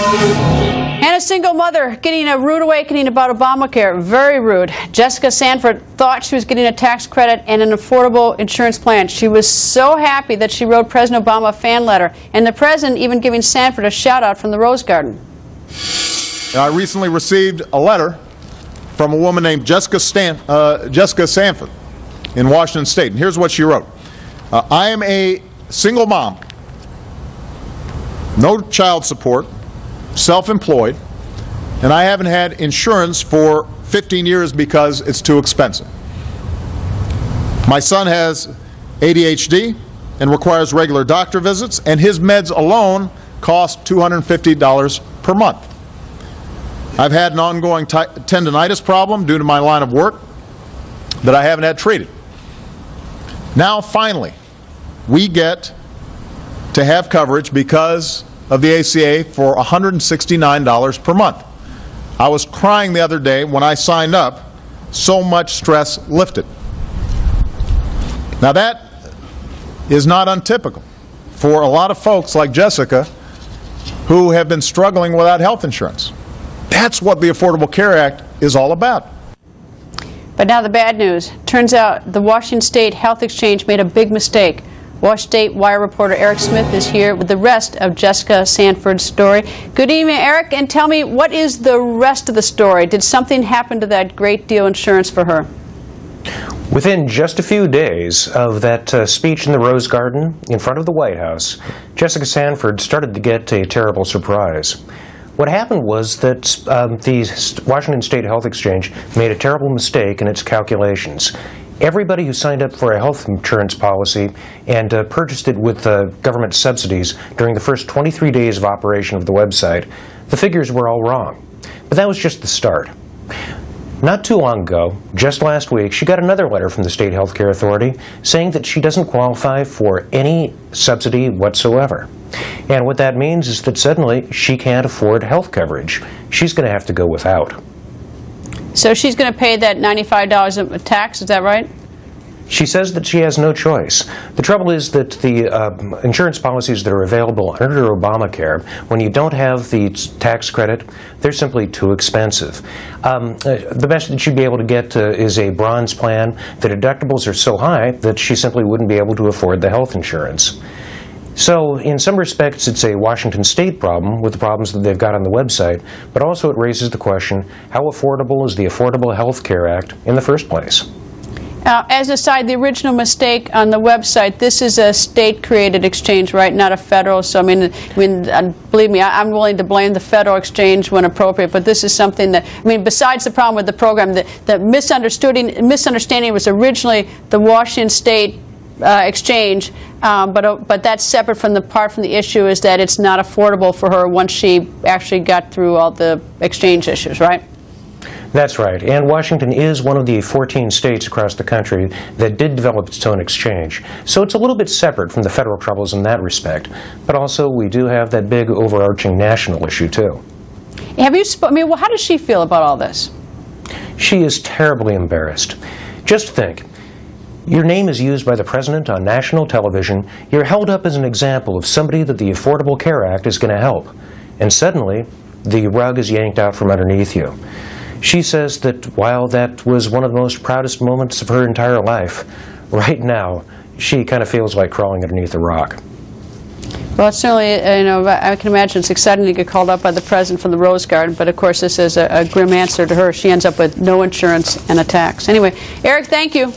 And a single mother getting a rude awakening about Obamacare. Very rude. Jessica Sanford thought she was getting a tax credit and an affordable insurance plan. She was so happy that she wrote President Obama a fan letter, and the president even giving Sanford a shout-out from the Rose Garden. I recently received a letter from a woman named Jessica Sanford in Washington State, and here's what she wrote. I am a single mom, no child support, self-employed, and I haven't had insurance for 15 years because it's too expensive. My son has ADHD and requires regular doctor visits, and his meds alone cost $250 per month. I've had an ongoing tendinitis problem due to my line of work that I haven't had treated. Now, finally, we get to have coverage because of the ACA for $169 per month. I was crying the other day when I signed up. So much stress lifted. Now, that is not untypical for a lot of folks like Jessica who have been struggling without health insurance. That's what the Affordable Care Act is all about. But now the bad news. Turns out the Washington State Health Exchange made a big mistake. Wash State Wire reporter Eric Smith is here with the rest of Jessica Sanford's story. Good evening, Eric, and tell me, what is the rest of the story? Did something happen to that great deal insurance for her? Within just a few days of that speech in the Rose Garden in front of the White House, Jessica Sanford started to get a terrible surprise. What happened was that the Washington State Health Exchange made a terrible mistake in its calculations. Everybody who signed up for a health insurance policy and purchased it with government subsidies during the first 23 days of operation of the website, the figures were all wrong. But that was just the start. Not too long ago, just last week, she got another letter from the State Health Care Authority saying that she doesn't qualify for any subsidy whatsoever. And what that means is that suddenly she can't afford health coverage. She's going to have to go without. So she's going to pay that $95 of tax, is that right? She says that she has no choice. The trouble is that the insurance policies that are available under Obamacare, when you don't have the tax credit, they're simply too expensive. The best that she'd be able to get is a bronze plan. The deductibles are so high that she simply wouldn't be able to afford the health insurance. So in some respects, it's a Washington State problem with the problems that they've got on the website, but also it raises the question, how affordable is the Affordable Health Care Act in the first place? As an aside, the original mistake on the website, this is a state-created exchange, right, not a federal. So, I mean, believe me, I'm willing to blame the federal exchange when appropriate, but this is something that, I mean, besides the problem with the program, the misunderstanding was originally the Washington State exchange, but that's separate from the issue is that it's not affordable for her once she actually got through all the exchange issues, right? That's right, and Washington is one of the 14 states across the country that did develop its own exchange. So it's a little bit separate from the federal troubles in that respect, but also we do have that big overarching national issue too. Have you, well, how does she feel about all this? She is terribly embarrassed. Just think, your name is used by the president on national television, you're held up as an example of somebody that the Affordable Care Act is going to help, and suddenly the rug is yanked out from underneath you. She says that while that was one of the most proudest moments of her entire life, right now she kind of feels like crawling underneath a rock. Well, it's certainly, I can imagine it's exciting to get called up by the president from the Rose Garden, but of course this is a grim answer to her. She ends up with no insurance and a tax. Anyway, Eric, thank you.